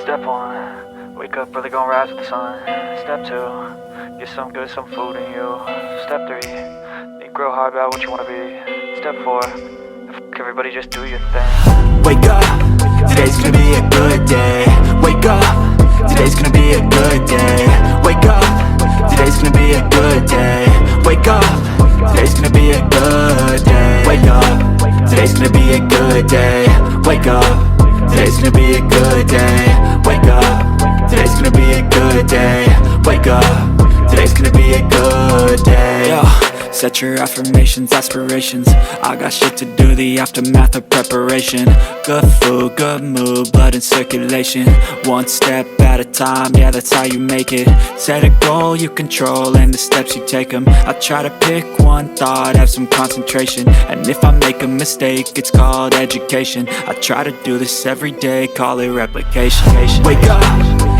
Step 1, wake up early, gonna rise with the sun. Step 2, get some good, some food in you. Step 3, think real hard about what you wanna be. Step 4, everybody just do your thing. Wake up, today's gonna be a good day. Wake up, today's gonna be a good day. Wake up, today's gonna be a good day. Wake up, today's gonna be a good day. Wake up, today's gonna be a good day. Wake up, today's gonna be a good day. Wake up, today's gonna be a good day. Wake up, today's gonna be a good day. Yo, set your affirmations, aspirations. I got shit to do, the aftermath of preparation. Good food, good mood, blood in circulation. One step at a time, yeah, that's how you make it. Set a goal you control and the steps you take them. I try to pick one thought, have some concentration. And if I make a mistake, it's called education. I try to do this every day, call it replication. Wake up,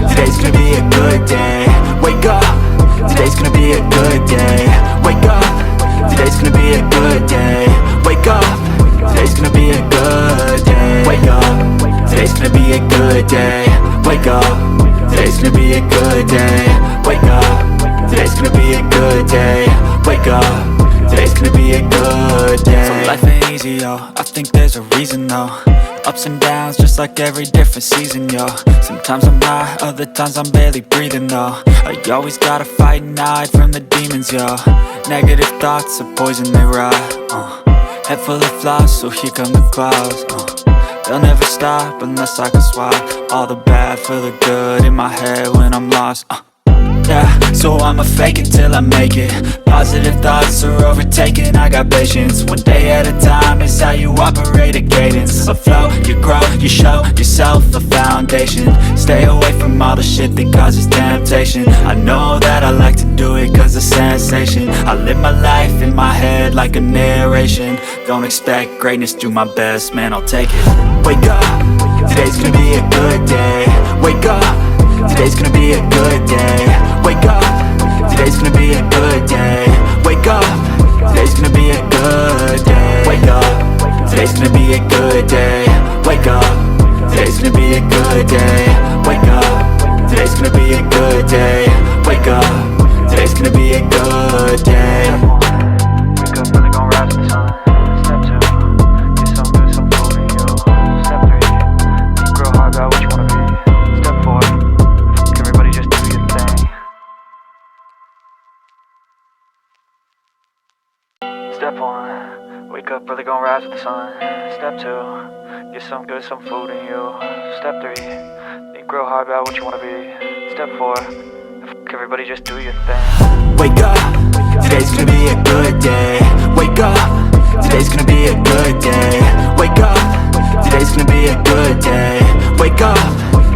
today's gonna be a good day. Wake up, today's gonna be a good day. Wake up, today's gonna be a good day. Wake up, today's gonna be a good day. Wake up, today's gonna be a good day. Wake up, today's gonna be a good day. Wake up, today's gonna be a good day. Wake up, today's gonna be a good day. So life ain't easy, yo, I think there's a reason though. Ups and downs, just like every different season, yo. Sometimes I'm high, other times I'm barely breathing, though. I always gotta fight and hide from the demons, yo. Negative thoughts are poison, they rot. Head full of flies, so here come the clouds. They'll never stop unless I can swap all the bad for the good in my head when I'm lost. Yeah, so I'ma fake it till I make it. Positive thoughts are overtaken, I got patience. One day at a time is how you operate a cadence. A flow, you grow, you show yourself a foundation. Stay away from all the shit that causes temptation. I know that I like to do it cause it's sensation. I live my life in my head like a narration. Don't expect greatness, do my best, man, I'll take it. Wake up, today's gonna be a good day. Wake up, today's gonna be a good day. Wake up, today's gonna be a good day. Wake up, today's gonna be a good day. Wake up, today's gonna be a good day. Wake up, today's gonna be a good day. Wake up, today's gonna be a good day. Wake up, today's gonna be a good day. Wake up early, gonna rise with the sun. Step 2, get some good, some food in you. Step 3, think real hard about what you wanna be. Step 4, everybody just do your thing. Step 1, wake up early, gonna rise with the sun. Step 2, get some good, some food in you. Step 3, think real hard about what you wanna be. Step 4, everybody just do your thing. Wake up, today's gonna be a good day. Wake up, today's gonna be a good day. Wake up, today's gonna be a good day. Wake up,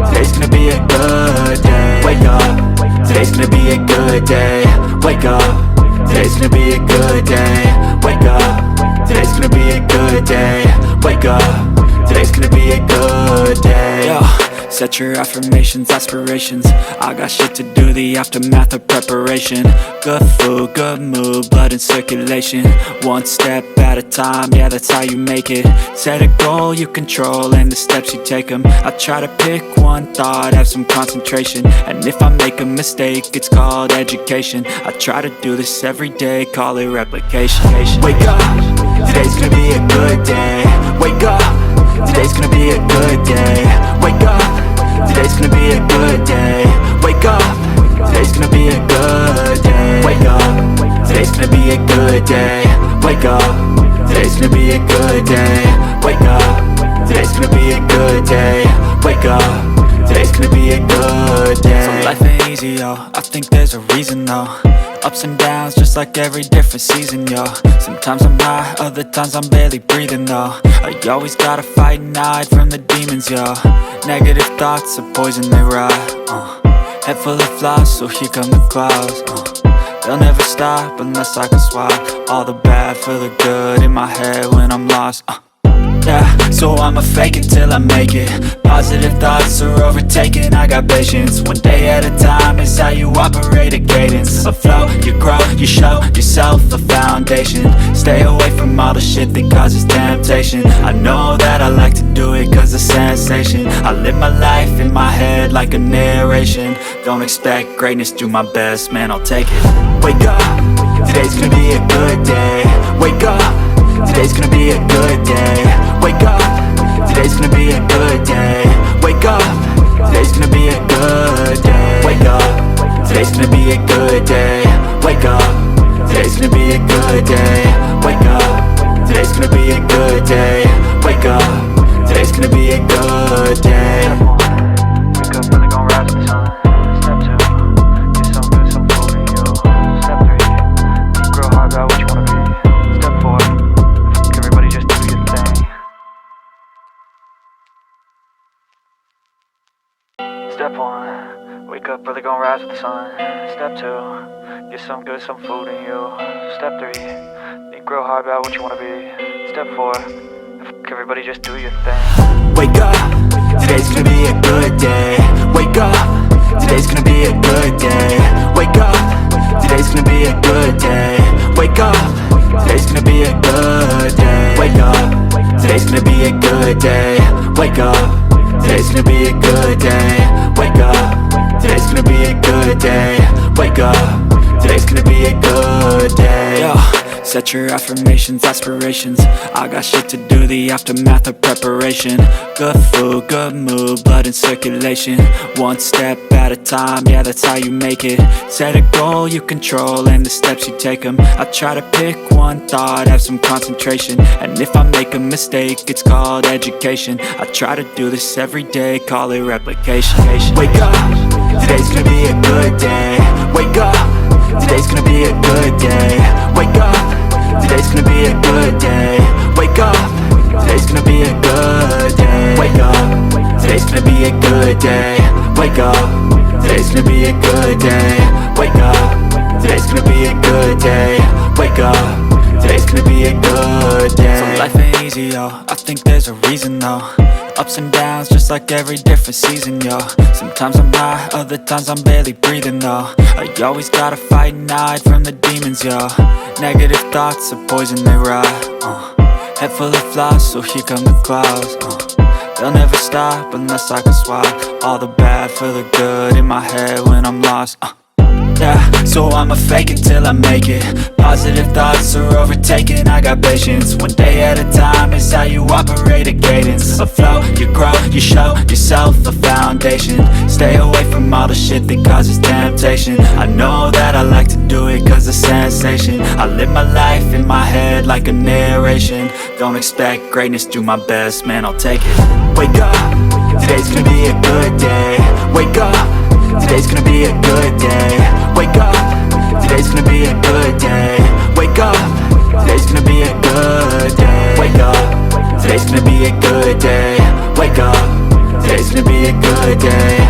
today's gonna be a good day. Wake up, today's gonna be a good day. Wake up, today's gonna be a good day. Wake up, today's gonna be a good day. Wake up, today's gonna be a good day. Yo, set your affirmations, aspirations. I got shit to do, the aftermath of preparation. Good food, good mood, blood in circulation. One step at a time, yeah, that's how you make it. Set a goal you control and the steps you take them. I try to pick one thought, have some concentration. And if I make a mistake, it's called education. I try to do this every day, call it replication. Wake up, today's gonna be a good day. Wake up, today's gonna be a good day. Wake up, today's gonna be a good day. Wake up, today's gonna be a good day. Wake up, today's gonna be a good day. Wake up, today's gonna be a good day. Wake up, today's gonna be a good day. Wake up, today's gonna be a good day. So life ain't easy, yo, I think there's a reason though. Ups and downs, just like every different season, yo. Sometimes I'm high, other times I'm barely breathing, though. I always gotta fight and hide from the demons, yo. Negative thoughts are poison, they rot. Head full of flies, so here come the clouds. They'll never stop unless I can swap all the bad for the good in my head when I'm lost. Yeah, so I'ma fake it till I make it. Positive thoughts are overtaken, I got patience. One day at a time is how you operate a cadence. A flow, you grow, you show yourself a foundation. Stay away from all the shit that causes temptation. I know that I like to do it cause it's sensation. I live my life in my head head like a narration. Don't expect greatness, do my best, man, I'll take it. Wake up, today's gonna be a good day. Wake up, today's gonna be a good day. Wake up, today's gonna be a good day. Wake up, today's gonna be a good day. Wake up, today's gonna be a good day. Wake up, today's gonna be a good day. Wake up, today's gonna be a good day. Wake up, today's gonna be a good day. Wake up, really gon' rise with the sun. Step 2, get some good, some food in you. Step 3, think real hard about what you wanna be. Step 4, everybody just do your thing. Step 1, wake up, really gon' rise with the sun. Step 2, get some good, some food in you. Step 3, think real hard about what you wanna be. Step 4, everybody just do your thing. Wake up, today's gonna be a good day. Wake up, today's gonna be a good day. Wake up, today's gonna be a good day. Wake up, today's gonna be a good day. Wake up, today's gonna be a good day. Wake up, today's gonna be a good day. Wake up, today's gonna be a good day. Wake up, today's gonna be a good day. Yo, set your affirmations, aspirations. I got shit to do, the aftermath of preparation. Good food, good mood, blood in circulation. One step at a time, yeah, that's how you make it. Set a goal you control and the steps you take them. I try to pick one thought, have some concentration. And if I make a mistake, it's called education. I try to do this every day, call it replication. Wake up, today's gonna be a good day. Wake up, today's gonna be a good day. Wake up, today's gonna be a good day. Wake up, today's gonna be a good day. Wake up, today's gonna be a good day. Wake up, today's gonna be a good day. Wake up, today's gonna be a good day. Wake up, today's gonna be a good day. So life ain't easy, yo, I think there's a reason though. Ups and downs, just like every different season, yo. Sometimes I'm high, other times I'm barely breathing, though. I always gotta fight and hide from the demons, yo. Negative thoughts are poison, they rot. Head full of flies, so here come the clouds. They'll never stop unless I can swap all the bad for the good in my head when I'm lost. Yeah, so I'ma fake it till I make it. Positive thoughts are overtaken, I got patience. One day at a time is how you operate a cadence. A flow, you grow, you show yourself a foundation. Stay away from all the shit that causes temptation. I know that I like to do it cause it's sensation. I live my life in my head like a narration. Don't expect greatness, do my best, man, I'll take it. Wake up, today's gonna be a good day. Wake up, today's gonna be a good day. Wake up, today's gonna be a good day. Wake up, today's gonna be a good day. Wake up, today's gonna be a good day. Wake up, today's gonna be a good day.